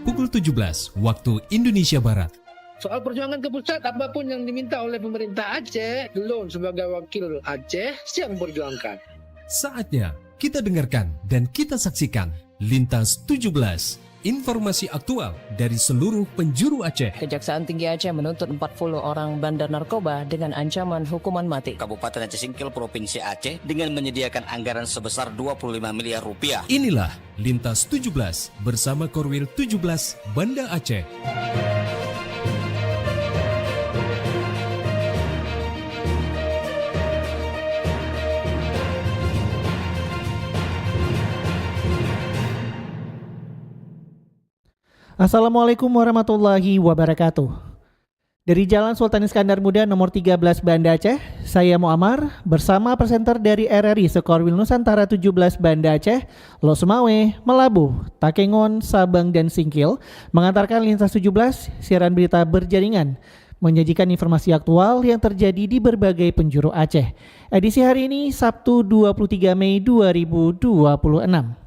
pukul 17 waktu Indonesia Barat. Soal perjuangan ke pusat, apapun yang diminta oleh pemerintah Aceh, Delon sebagai wakil Aceh siap memperjuangkan. Saatnya kita dengarkan dan kita saksikan Lintas 17, informasi aktual dari seluruh penjuru Aceh. Kejaksaan Tinggi Aceh menuntut 40 orang bandar narkoba dengan ancaman hukuman mati. Kabupaten Aceh Singkil Provinsi Aceh dengan menyediakan anggaran sebesar 25 miliar rupiah. Inilah Lintas 17 bersama Korwil 17 Banda Aceh. Assalamualaikum warahmatullahi wabarakatuh. Dari Jalan Sultan Iskandar Muda nomor 13 Banda Aceh, saya Muammar bersama presenter dari RRI Sekorwil Nusantara 17 Banda Aceh, Losmawe, Melabuh, Takengon, Sabang, dan Singkil mengantarkan Lintas 17 siaran berita berjaringan menyajikan informasi aktual yang terjadi di berbagai penjuru Aceh. Edisi hari ini Sabtu 23 Mei 2026.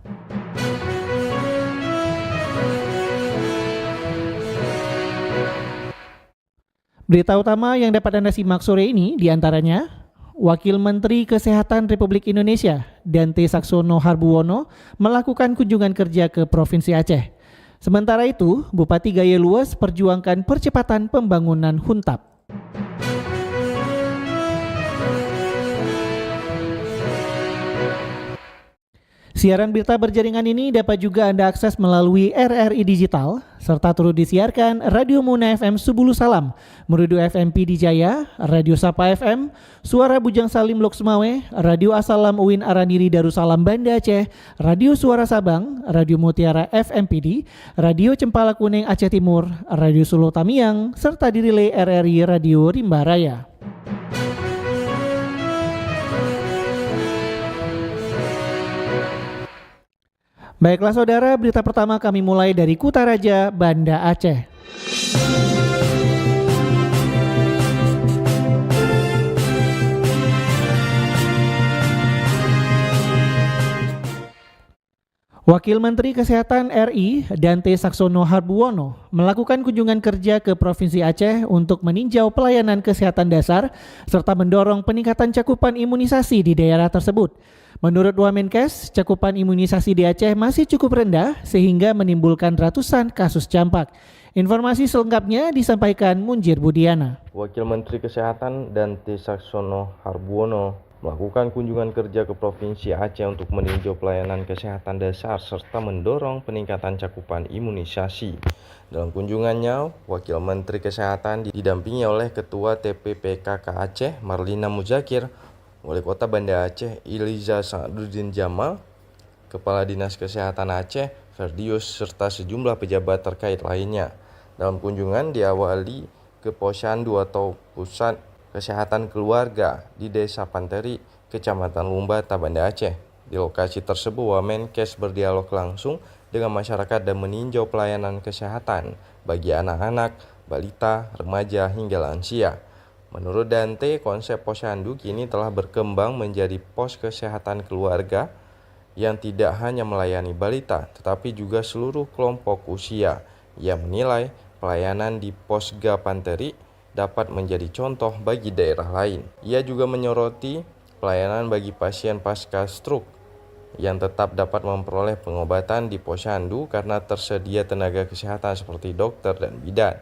Berita utama yang dapat Anda simak sore ini diantaranya Wakil Menteri Kesehatan Republik Indonesia Dante Saxono Harbuwono melakukan kunjungan kerja ke Provinsi Aceh. Sementara itu, Bupati Gaya Luas perjuangkan percepatan pembangunan Huntap. Siaran berita berjaringan ini dapat juga Anda akses melalui RRI Digital, serta turut disiarkan Radio Muna FM Subulu Salam, Merudu FM PD Jaya, Radio Sapa FM, Suara Bujang Salim Loksmawe, Radio Asalam Uin Araniri Darussalam Banda Aceh, Radio Suara Sabang, Radio Mutiara FM PD, Radio Cempala Kuning Aceh Timur, Radio Solo Tamiang, serta dirilai RRI Radio Rimba Raya. Baiklah saudara, berita pertama kami mulai dari Kutaraja, Banda Aceh. Wakil Menteri Kesehatan RI Dante Saxono Harbuwono melakukan kunjungan kerja ke Provinsi Aceh untuk meninjau pelayanan kesehatan dasar serta mendorong peningkatan cakupan imunisasi di daerah tersebut. Menurut Wamenkes, cakupan imunisasi di Aceh masih cukup rendah sehingga menimbulkan ratusan kasus campak. Informasi selengkapnya disampaikan Munjir Budiana. Wakil Menteri Kesehatan Dante Saxono Harbuwono melakukan kunjungan kerja ke Provinsi Aceh untuk meninjau pelayanan kesehatan dasar serta mendorong peningkatan cakupan imunisasi. Dalam kunjungannya, Wakil Menteri Kesehatan didampingi oleh Ketua TPPKK Aceh Marlina Muzakir, Wali Kota Banda Aceh Iliza Sa'duddin Jamal, Kepala Dinas Kesehatan Aceh Ferdius, serta sejumlah pejabat terkait lainnya. Dalam kunjungan diawali ke Posyandu atau Pusat Kesehatan Keluarga di Desa Panteri, Kecamatan Lumbata, Banda Aceh. Di lokasi tersebut, Wamenkes berdialog langsung dengan masyarakat dan meninjau pelayanan kesehatan bagi anak-anak, balita, remaja, hingga lansia. Menurut Dante, konsep posyandu kini telah berkembang menjadi pos kesehatan keluarga yang tidak hanya melayani balita, tetapi juga seluruh kelompok usia. Ia menilai pelayanan di Posga Panteri dapat menjadi contoh bagi daerah lain. Ia juga menyoroti pelayanan bagi pasien pasca stroke yang tetap dapat memperoleh pengobatan di posyandu karena tersedia tenaga kesehatan seperti dokter dan bidan.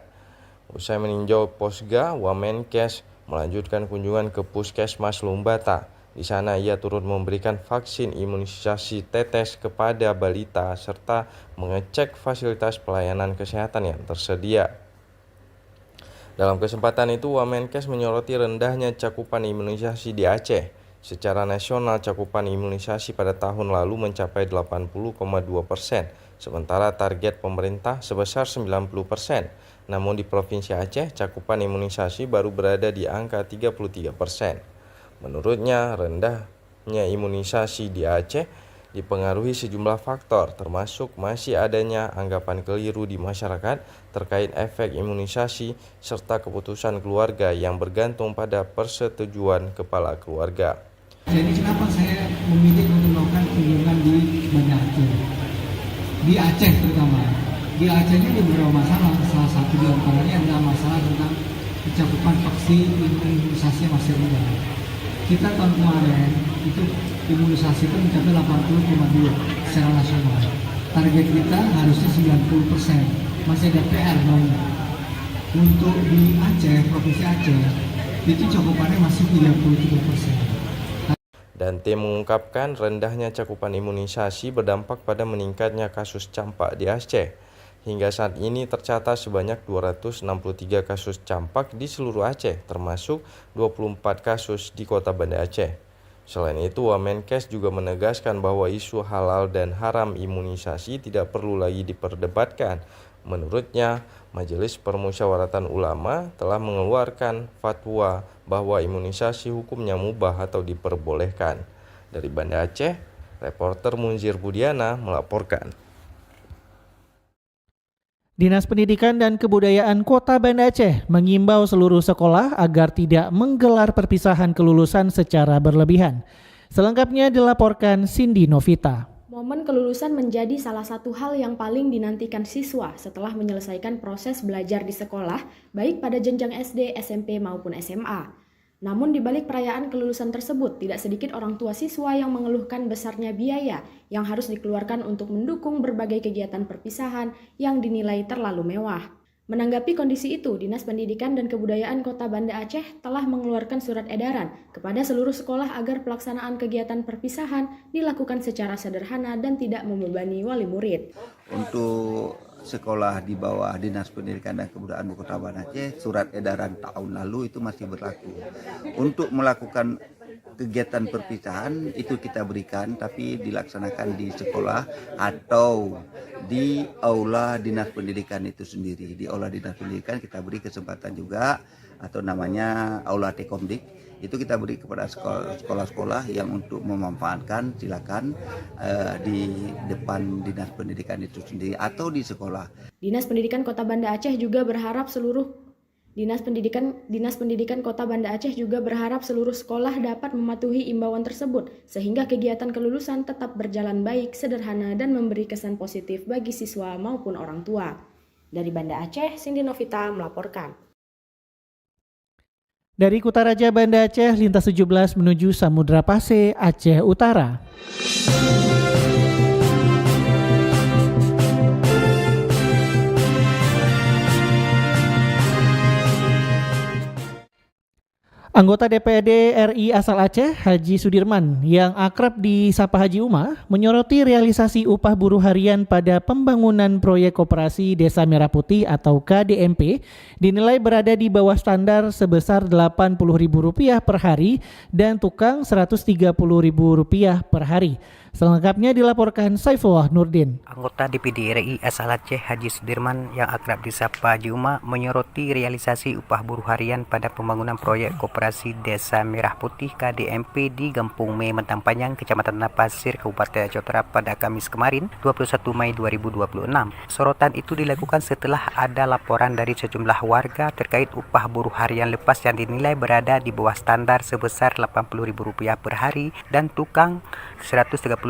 Usai meninjau Posga, Wamenkes melanjutkan kunjungan ke Puskesmas Lumbata. Di sana ia turut memberikan vaksin imunisasi tetes kepada balita serta mengecek fasilitas pelayanan kesehatan yang tersedia. Dalam kesempatan itu, Wamenkes menyoroti rendahnya cakupan imunisasi di Aceh. Secara nasional, cakupan imunisasi pada tahun lalu mencapai 80,2%, sementara target pemerintah sebesar 90%. Namun di Provinsi Aceh, cakupan imunisasi baru berada di angka 33%. Menurutnya, rendahnya imunisasi di Aceh dipengaruhi sejumlah faktor, termasuk masih adanya anggapan keliru di masyarakat terkait efek imunisasi serta keputusan keluarga yang bergantung pada persetujuan kepala keluarga. Jadi kenapa saya memilih untuk melakukan kunjungan di Banda Aceh, di Aceh terutama? di Aceh ini ada beberapa masalah. Salah satu di antaranya adalah masalah tentang cakupan vaksin imunisasi yang masih rendah. Kita tahun kemarin itu imunisasi itu mencapai 80,2 secara nasional. Target kita harusnya 90%. Masih ada PR banget. Untuk di Aceh, Provinsi Aceh, itu cakupannya masih 33%. Dan tim mengungkapkan rendahnya cakupan imunisasi berdampak pada meningkatnya kasus campak di Aceh. Hingga saat ini tercatat sebanyak 263 kasus campak di seluruh Aceh, termasuk 24 kasus di kota Banda Aceh. Selain itu, Wamenkes juga menegaskan bahwa isu halal dan haram imunisasi tidak perlu lagi diperdebatkan. Menurutnya, Majelis Permusyawaratan Ulama telah mengeluarkan fatwa bahwa imunisasi hukumnya mubah atau diperbolehkan. Dari Banda Aceh, reporter Munzir Budiana melaporkan. Dinas Pendidikan dan Kebudayaan Kota Banda Aceh mengimbau seluruh sekolah agar tidak menggelar perpisahan kelulusan secara berlebihan. Selengkapnya dilaporkan Cindy Novita. Momen kelulusan menjadi salah satu hal yang paling dinantikan siswa setelah menyelesaikan proses belajar di sekolah, baik pada jenjang SD, SMP maupun SMA. Namun di balik perayaan kelulusan tersebut, tidak sedikit orang tua siswa yang mengeluhkan besarnya biaya yang harus dikeluarkan untuk mendukung berbagai kegiatan perpisahan yang dinilai terlalu mewah. Menanggapi kondisi itu, Dinas Pendidikan dan Kebudayaan Kota Banda Aceh telah mengeluarkan surat edaran kepada seluruh sekolah agar pelaksanaan kegiatan perpisahan dilakukan secara sederhana dan tidak membebani wali murid. Untuk sekolah di bawah Dinas Pendidikan dan Kebudayaan Kota Banda Aceh, surat edaran tahun lalu itu masih berlaku. Untuk melakukan kegiatan perpisahan itu kita berikan, tapi dilaksanakan di sekolah atau di aula dinas pendidikan itu sendiri. Di aula dinas pendidikan kita beri kesempatan juga, atau namanya aula Tekomdik, itu kita beri kepada sekolah-sekolah yang untuk memanfaatkan, silakan di depan dinas pendidikan itu sendiri atau di sekolah. Dinas Pendidikan Kota Banda Aceh juga berharap Dinas Pendidikan Kota Banda Aceh juga berharap seluruh sekolah dapat mematuhi imbauan tersebut sehingga kegiatan kelulusan tetap berjalan baik, sederhana, dan memberi kesan positif bagi siswa maupun orang tua. Dari Banda Aceh, Cindy Novita melaporkan. Dari Kutaraja Banda Aceh, lintas 17 menuju Samudra Pase, Aceh Utara. Anggota DPD RI asal Aceh, Haji Sudirman, yang akrab disapa Haji Uma, menyoroti realisasi upah buruh harian pada pembangunan proyek koperasi Desa Merah Putih atau KDMP dinilai berada di bawah standar sebesar Rp80.000 per hari dan tukang Rp130.000 per hari. Selengkapnya dilaporkan Saifullah Nurdin. Anggota DPD RI asal Aceh Haji Sudirman yang akrab disapa Haji Uma menyoroti realisasi upah buruh harian pada pembangunan proyek koperasi Desa Merah Putih KDMP di Gampung Me Mentang Panjang, Kecamatan Napasir, Kabupaten Aceh Utara pada Kamis kemarin, 21 Mei 2026. Sorotan itu dilakukan setelah ada laporan dari sejumlah warga terkait upah buruh harian lepas yang dinilai berada di bawah standar sebesar Rp80.000 per hari dan tukang Rp130.000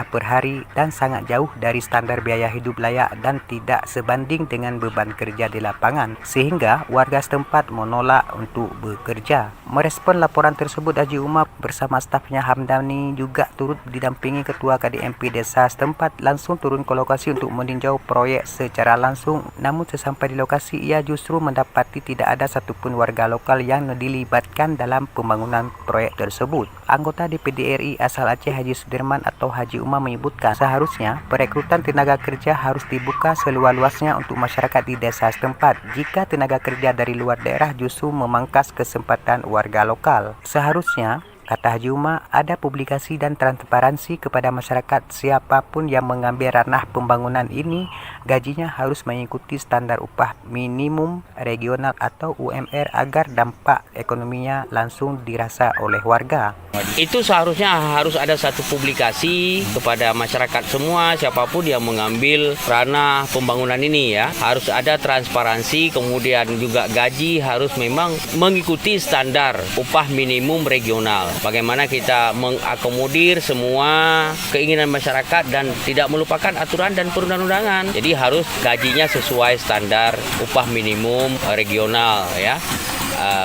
per hari dan sangat jauh dari standar biaya hidup layak dan tidak sebanding dengan beban kerja di lapangan, sehingga warga setempat menolak untuk bekerja. Merespon laporan tersebut, Haji Uma bersama stafnya Hamdani juga turut didampingi Ketua KDMP Desa setempat langsung turun ke lokasi untuk meninjau proyek secara langsung. Namun sesampai di lokasi, ia justru mendapati tidak ada satupun warga lokal yang dilibatkan dalam pembangunan proyek tersebut. Anggota DPD RI asal Aceh Haji Sudirman atau Haji Uma menyebutkan seharusnya perekrutan tenaga kerja harus dibuka seluas-luasnya untuk masyarakat di desa setempat. Jika tenaga kerja dari luar daerah justru memangkas kesempatan warga lokal. Seharusnya, kata Haji Uma, ada publikasi dan transparansi kepada masyarakat. Siapapun yang mengambil ranah pembangunan ini, gajinya harus mengikuti standar upah minimum regional atau UMR agar dampak ekonominya langsung dirasa oleh warga. Itu seharusnya harus ada satu publikasi kepada masyarakat semua, siapapun yang mengambil ranah pembangunan ini ya. Harus ada transparansi, kemudian juga gaji harus memang mengikuti standar upah minimum regional. Bagaimana kita mengakomodir semua keinginan masyarakat dan tidak melupakan aturan dan perundang-undangan. Jadi harus gajinya sesuai standar upah minimum regional ya.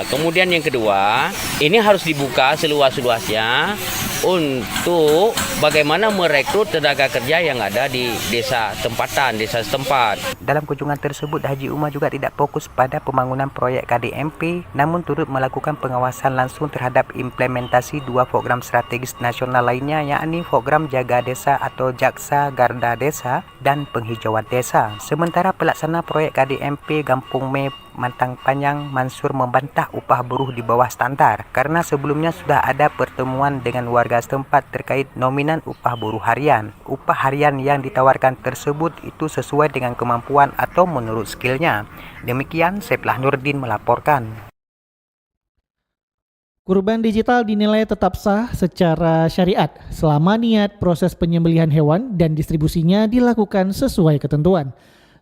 Kemudian yang kedua, ini harus dibuka seluas-luasnya untuk bagaimana merekrut tenaga kerja yang ada di desa tempatan, desa setempat. Dalam kunjungan tersebut, Haji Umar juga tidak fokus pada pembangunan proyek KDMP, namun turut melakukan pengawasan langsung terhadap implementasi dua program strategis nasional lainnya, yakni program Jaga Desa atau Jaksa Garda Desa dan Penghijauan Desa. Sementara pelaksana proyek KDMP Gampung Me Mantang Panjang, Mansur membantah upah buruh di bawah standar karena sebelumnya sudah ada pertemuan dengan warga setempat terkait nominan upah buruh harian. Upah harian yang ditawarkan tersebut itu sesuai dengan kemampuan atau menurut skillnya. Demikian Seplah Nurdin melaporkan. Kurban digital dinilai tetap sah secara syariat selama niat proses penyembelihan hewan dan distribusinya dilakukan sesuai ketentuan.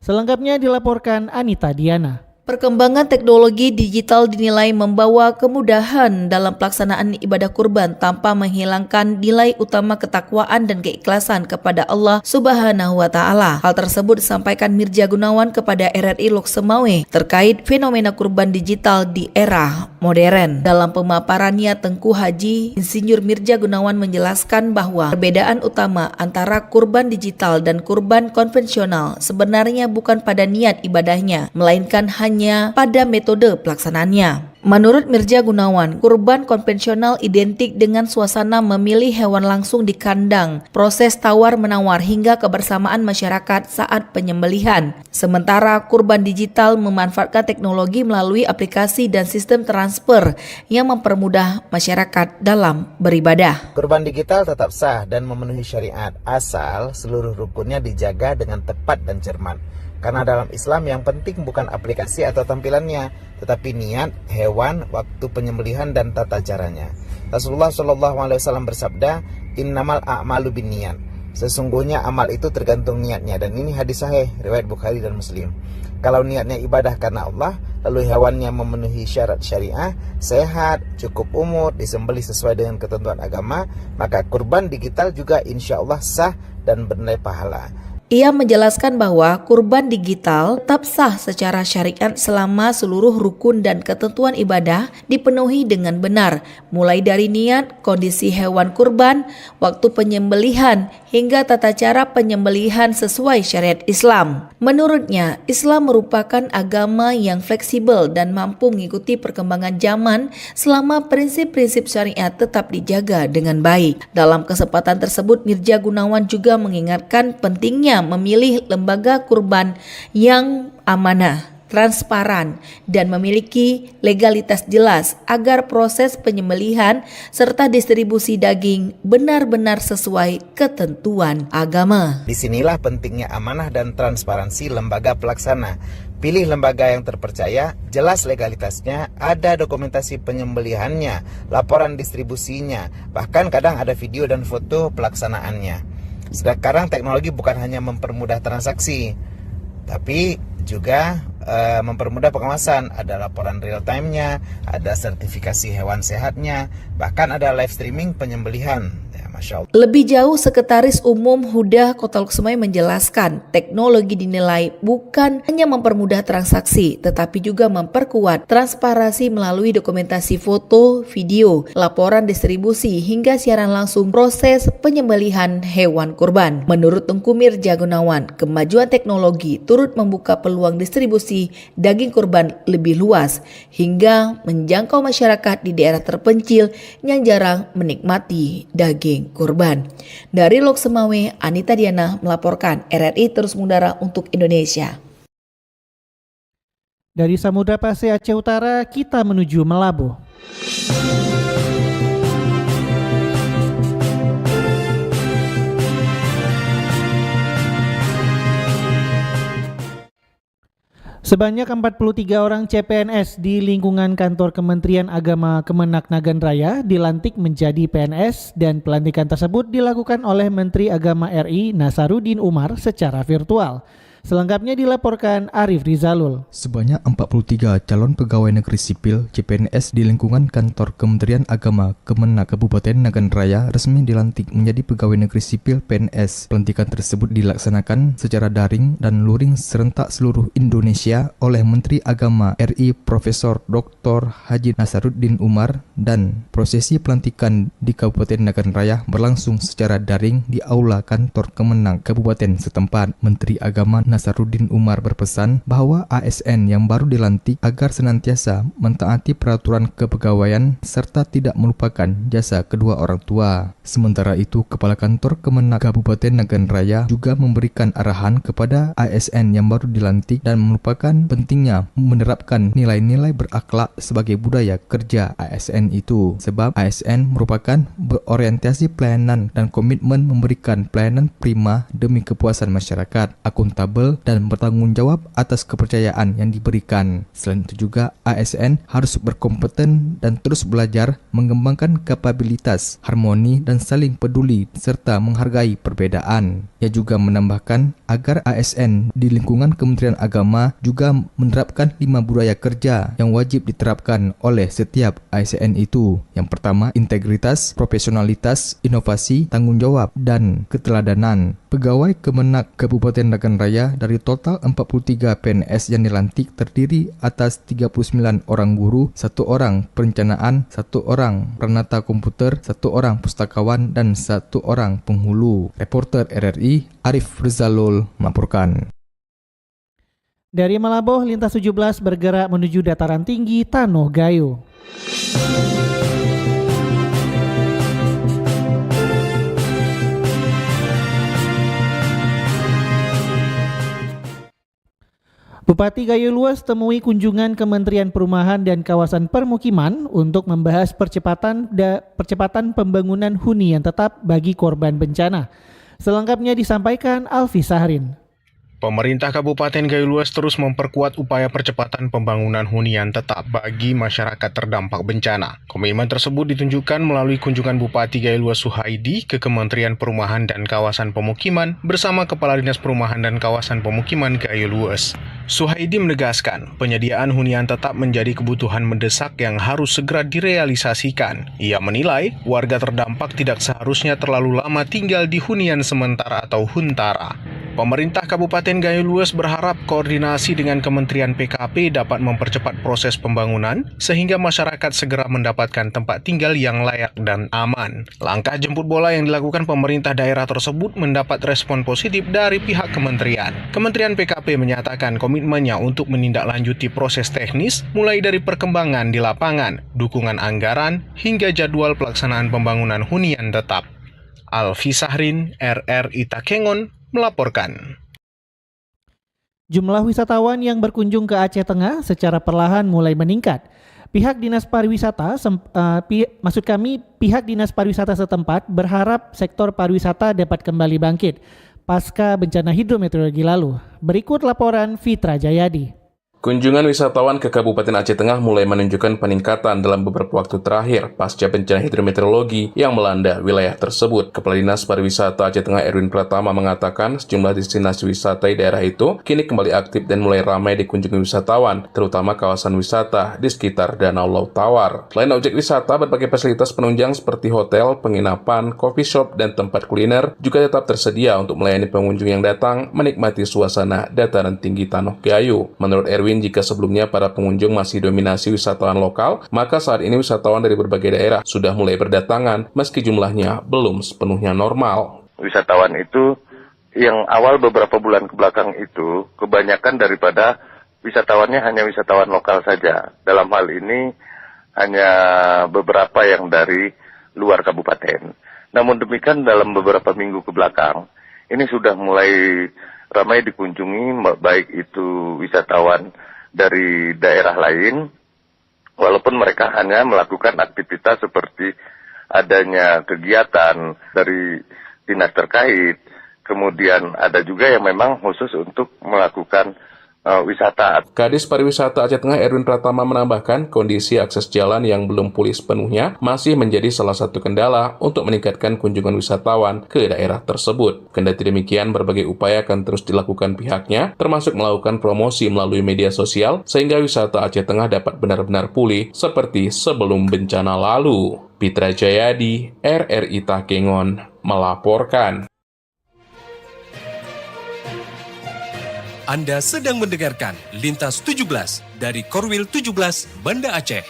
Selengkapnya dilaporkan Anita Diana. Perkembangan teknologi digital dinilai membawa kemudahan dalam pelaksanaan ibadah kurban tanpa menghilangkan nilai utama ketakwaan dan keikhlasan kepada Allah Subhanahu wa Ta'ala. Hal tersebut disampaikan Mirja Gunawan kepada RRI Lok Semawe terkait fenomena kurban digital di era modern. Dalam pemaparannya, Tengku Haji Insinyur Mirja Gunawan menjelaskan bahwa perbedaan utama antara kurban digital dan kurban konvensional sebenarnya bukan pada niat ibadahnya, melainkan hanya pada metode pelaksanaannya. Menurut Mirja Gunawan, kurban konvensional identik dengan suasana memilih hewan langsung di kandang, proses tawar-menawar hingga kebersamaan masyarakat saat penyembelihan. Sementara kurban digital memanfaatkan teknologi melalui aplikasi dan sistem transfer yang mempermudah masyarakat dalam beribadah. Kurban digital tetap sah dan memenuhi syariat asal seluruh rukunnya dijaga dengan tepat dan cermat. Karena dalam Islam yang penting bukan aplikasi atau tampilannya, tetapi niat, hewan, waktu penyembelihan dan tata caranya. Rasulullah SAW bersabda, "Innamal a'malu binniyat." Sesungguhnya amal itu tergantung niatnya, dan ini hadis sahih riwayat Bukhari dan Muslim. Kalau niatnya ibadah karena Allah, lalu hewannya memenuhi syarat syariah, sehat, cukup umur, disembelih sesuai dengan ketentuan agama, maka kurban digital juga insya Allah sah dan bernilai pahala. Ia menjelaskan bahwa kurban digital tetap sah secara syariat selama seluruh rukun dan ketentuan ibadah dipenuhi dengan benar, mulai dari niat, kondisi hewan kurban, waktu penyembelihan, hingga tata cara penyembelihan sesuai syariat Islam. Menurutnya, Islam merupakan agama yang fleksibel dan mampu mengikuti perkembangan zaman selama prinsip-prinsip syariat tetap dijaga dengan baik. Dalam kesempatan tersebut, Mirja Gunawan juga mengingatkan pentingnya memilih lembaga kurban yang amanah, transparan, dan memiliki legalitas jelas agar proses penyembelihan serta distribusi daging benar-benar sesuai ketentuan agama. Disinilah pentingnya amanah dan transparansi lembaga pelaksana. Pilih lembaga yang terpercaya, jelas legalitasnya, ada dokumentasi penyembelihannya, laporan distribusinya, bahkan kadang ada video dan foto pelaksanaannya. Sekarang teknologi bukan hanya mempermudah transaksi, tapi juga mempermudah pengawasan. Ada laporan real time-nya, ada sertifikasi hewan sehatnya, bahkan ada live streaming penyembelihan. Masya Allah. Lebih jauh, Sekretaris Umum Huda Kota Lok Semawe menjelaskan teknologi dinilai bukan hanya mempermudah transaksi, tetapi juga memperkuat transparansi melalui dokumentasi foto, video, laporan distribusi, hingga siaran langsung proses penyembelihan hewan kurban. Menurut Tengku Mirja Gunawan, kemajuan teknologi turut membuka peluang distribusi daging kurban lebih luas, hingga menjangkau masyarakat di daerah terpencil yang jarang menikmati daging kurban. Dari Lok Semawe, Anita Diana melaporkan. RRI terus mengudara untuk Indonesia. Dari Samudra Pasir Aceh Utara, kita menuju Melabu. Sebanyak 43 orang CPNS di lingkungan kantor Kementerian Agama Kemenak Nagan Raya dilantik menjadi PNS, dan pelantikan tersebut dilakukan oleh Menteri Agama RI Nasaruddin Umar secara virtual. Selengkapnya dilaporkan Arif Rizalul. Sebanyak 43 calon pegawai negeri sipil CPNS di lingkungan kantor Kementerian Agama Kemenak Kabupaten Nagan Raya resmi dilantik menjadi pegawai negeri sipil PNS. Pelantikan tersebut dilaksanakan secara daring dan luring serentak seluruh Indonesia oleh Menteri Agama RI Profesor Dr. Haji Nasaruddin Umar, dan prosesi pelantikan di Kabupaten Nagan Raya berlangsung secara daring di aula kantor Kemenak Kabupaten setempat. Menteri Agama Nasaruddin Umar berpesan bahwa ASN yang baru dilantik agar senantiasa mentaati peraturan kepegawaian serta tidak melupakan jasa kedua orang tua. Sementara itu, Kepala Kantor Kemenak Kabupaten Nagan Raya juga memberikan arahan kepada ASN yang baru dilantik dan melupakan pentingnya menerapkan nilai-nilai berakhlak sebagai budaya kerja ASN itu, sebab ASN merupakan berorientasi pelayanan dan komitmen memberikan pelayanan prima demi kepuasan masyarakat, akuntabel dan bertanggung jawab atas kepercayaan yang diberikan. Selain itu juga ASN harus berkompeten dan terus belajar mengembangkan kapabilitas, harmoni dan saling peduli serta menghargai perbedaan. Ia juga menambahkan agar ASN di lingkungan Kementerian Agama juga menerapkan 5 budaya kerja yang wajib diterapkan oleh setiap ASN itu. Yang pertama, integritas, profesionalitas, inovasi, tanggung jawab dan keteladanan. Pegawai Kemenak Kabupaten Nagan Raya dari total 43 PNS yang dilantik terdiri atas 39 orang guru, 1 orang perencanaan, 1 orang peranata komputer, 1 orang pustakawan, dan 1 orang penghulu. Reporter RRI Arif Rizalul melaporkan. Dari Malaboh, lintas 17 bergerak menuju dataran tinggi Tanoh Gayo. Bupati Gayo Luas temui kunjungan Kementerian Perumahan dan Kawasan Permukiman untuk membahas percepatan pembangunan hunian tetap bagi korban bencana. Selengkapnya disampaikan Alfi Sahrin. Pemerintah Kabupaten Gayo Luas terus memperkuat upaya percepatan pembangunan hunian tetap bagi masyarakat terdampak bencana. Komitmen tersebut ditunjukkan melalui kunjungan Bupati Gayo Luas Suhaidi ke Kementerian Perumahan dan Kawasan Pemukiman bersama Kepala Dinas Perumahan dan Kawasan Pemukiman Gayo Luas. Suhaidi menegaskan penyediaan hunian tetap menjadi kebutuhan mendesak yang harus segera direalisasikan. Ia menilai warga terdampak tidak seharusnya terlalu lama tinggal di hunian sementara atau huntara. Pemerintah Kabupaten Gayo Luas berharap koordinasi dengan Kementerian PKP dapat mempercepat proses pembangunan sehingga masyarakat segera mendapatkan tempat tinggal yang layak dan aman. Langkah jemput bola yang dilakukan pemerintah daerah tersebut mendapat respon positif dari pihak kementerian. Kementerian PKP menyatakan komitmennya untuk menindaklanjuti proses teknis mulai dari perkembangan di lapangan, dukungan anggaran, hingga jadwal pelaksanaan pembangunan hunian tetap. Alfi Sahrin, RRI Takengon, melaporkan. Jumlah wisatawan yang berkunjung ke Aceh Tengah secara perlahan mulai meningkat. Pihak Dinas Pariwisata setempat berharap sektor pariwisata dapat kembali bangkit pasca bencana hidrometeorologi lalu. Berikut laporan Fitra Jayadi. Kunjungan wisatawan ke Kabupaten Aceh Tengah mulai menunjukkan peningkatan dalam beberapa waktu terakhir pasca bencana hidrometeorologi yang melanda wilayah tersebut. Kepala Dinas Pariwisata Aceh Tengah Erwin Pratama mengatakan sejumlah destinasi wisata di daerah itu kini kembali aktif dan mulai ramai dikunjungi wisatawan, terutama kawasan wisata di sekitar Danau Laut Tawar. Selain objek wisata, berbagai fasilitas penunjang seperti hotel, penginapan, coffee shop, dan tempat kuliner juga tetap tersedia untuk melayani pengunjung yang datang menikmati suasana dataran tinggi Tanoh Gayo. Menurut Erwin, jika sebelumnya para pengunjung masih dominasi wisatawan lokal, maka saat ini wisatawan dari berbagai daerah sudah mulai berdatangan meski jumlahnya belum sepenuhnya normal. Wisatawan itu yang awal beberapa bulan kebelakang itu kebanyakan daripada wisatawannya hanya wisatawan lokal saja. Dalam hal ini hanya beberapa yang dari luar kabupaten. Namun demikian dalam beberapa minggu kebelakang ini sudah mulai ramai dikunjungi, baik itu wisatawan dari daerah lain, walaupun mereka hanya melakukan aktivitas seperti adanya kegiatan dari dinas terkait, kemudian ada juga yang memang khusus untuk melakukan wisata. Kadis Pariwisata Aceh Tengah Erwin Pratama menambahkan kondisi akses jalan yang belum pulih sepenuhnya masih menjadi salah satu kendala untuk meningkatkan kunjungan wisatawan ke daerah tersebut. Kendati demikian, berbagai upaya akan terus dilakukan pihaknya, termasuk melakukan promosi melalui media sosial sehingga wisata Aceh Tengah dapat benar-benar pulih seperti sebelum bencana lalu. Pitra Jayadi, RRI Takengon, melaporkan. Anda sedang mendengarkan Lintas 17 dari Korwil 17 Banda Aceh.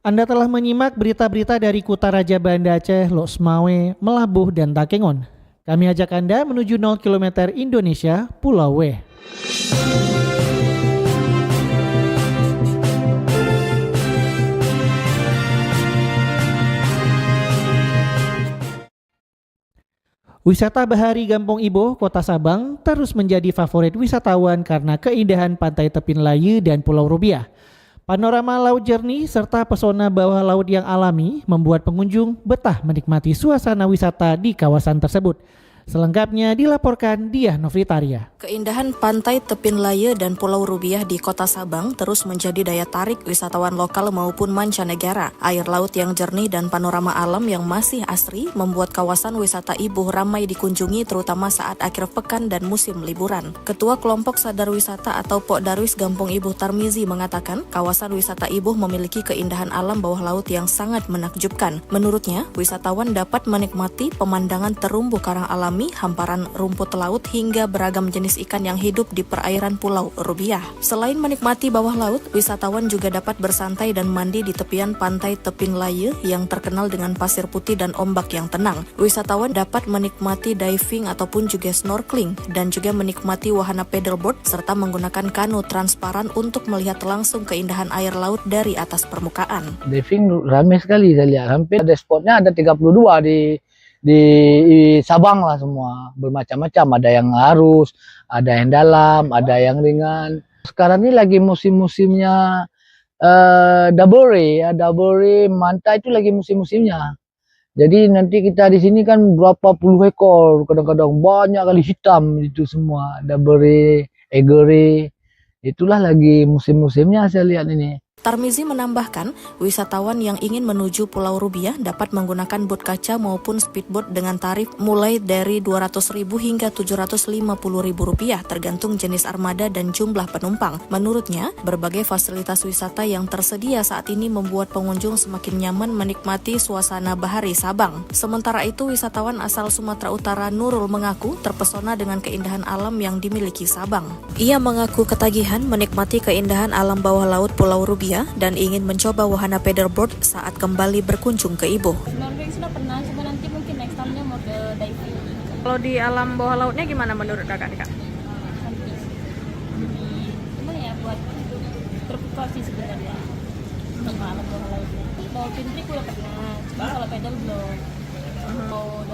Anda telah menyimak berita-berita dari Kutaraja Banda Aceh, Lok Semawe, Melabuh, dan Takengon. Kami ajak Anda menuju 0 km Indonesia, Pulau W. Wisata Bahari Gampong Iboh, Kota Sabang terus menjadi favorit wisatawan karena keindahan pantai Tepin Layu dan Pulau Rubiah. Panorama laut jernih serta pesona bawah laut yang alami membuat pengunjung betah menikmati suasana wisata di kawasan tersebut. Selengkapnya dilaporkan Diah Novitaria. Keindahan pantai Tepin Layu dan Pulau Rubiah di Kota Sabang terus menjadi daya tarik wisatawan lokal maupun mancanegara. Air laut yang jernih dan panorama alam yang masih asri membuat kawasan wisata Iboh ramai dikunjungi terutama saat akhir pekan dan musim liburan. Ketua Kelompok Sadar Wisata atau Pok Darwis Gampong Iboh Tarmizi mengatakan kawasan wisata Iboh memiliki keindahan alam bawah laut yang sangat menakjubkan. Menurutnya, wisatawan dapat menikmati pemandangan terumbu karang alam, hamparan rumput laut hingga beragam jenis ikan yang hidup di perairan Pulau Rubiah. Selain menikmati bawah laut, wisatawan juga dapat bersantai dan mandi di tepian pantai Tepin Layu yang terkenal dengan pasir putih dan ombak yang tenang. Wisatawan dapat menikmati diving ataupun juga snorkeling dan juga menikmati wahana paddleboard serta menggunakan kanu transparan untuk melihat langsung keindahan air laut dari atas permukaan. Diving ramai sekali saya lihat, hampir ada spotnya ada 32 di Sabang lah semua, bermacam-macam, ada yang arus, ada yang dalam, ada yang ringan. Sekarang ini lagi musim-musimnya Dabore, Manta itu lagi musim-musimnya. Jadi nanti kita di sini kan berapa puluh ekor, kadang-kadang banyak kali hitam itu semua, Dabore, Egere, itulah lagi musim-musimnya saya lihat ini. Tarmizi menambahkan, wisatawan yang ingin menuju Pulau Rubiah dapat menggunakan bot kaca maupun speedboat dengan tarif mulai dari Rp200.000 hingga Rp750.000 tergantung jenis armada dan jumlah penumpang. Menurutnya, berbagai fasilitas wisata yang tersedia saat ini membuat pengunjung semakin nyaman menikmati suasana bahari Sabang. Sementara itu, wisatawan asal Sumatera Utara Nurul mengaku terpesona dengan keindahan alam yang dimiliki Sabang. Ia mengaku ketagihan menikmati keindahan alam bawah laut Pulau Rubiah dan ingin mencoba wahana paddleboard saat kembali berkunjung ke Iboh. Snorkeling sudah pernah, cuma nanti mungkin next time-nya mau ke diving. Kalau di alam bawah lautnya gimana menurut kakak? Gimana ya, buat terpukau sih sebenarnya sama alam bawah lautnya. Dolphin trick udah pernah, cuma kalau paddle belum. Mau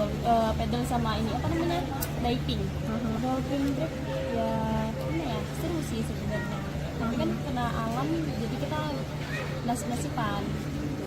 paddle sama ini apa namanya, diving. Dolphin trick ya gimana ya, seru sih sebenarnya. Tapi kan kena alam, jadi kita nasib-nasiban.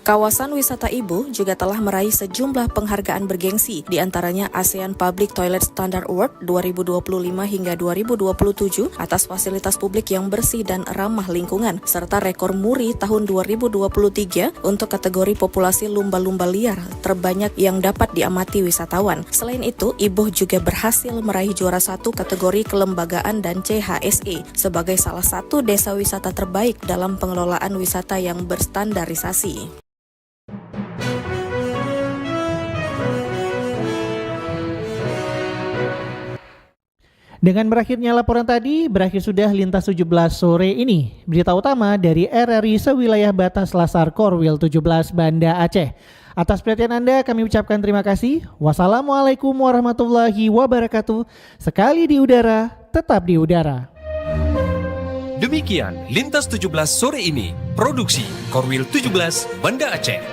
Kawasan wisata Iboh juga telah meraih sejumlah penghargaan bergengsi, di antaranya ASEAN Public Toilet Standard Award 2025 hingga 2027 atas fasilitas publik yang bersih dan ramah lingkungan, serta rekor muri tahun 2023 untuk kategori populasi lumba-lumba liar terbanyak yang dapat diamati wisatawan. Selain itu, Iboh juga berhasil meraih juara 1 kategori kelembagaan dan CHSE sebagai salah satu desa wisata terbaik dalam pengelolaan wisata yang berstandarisasi. Dengan berakhirnya laporan tadi, berakhir sudah Lintas 17 sore ini. Berita utama dari RRI sewilayah batas Lasar Korwil 17 Banda Aceh. Atas perhatian Anda kami ucapkan terima kasih. Wassalamualaikum warahmatullahi wabarakatuh. Sekali di udara, tetap di udara. Demikian Lintas 17 sore ini. Produksi Korwil 17 Banda Aceh.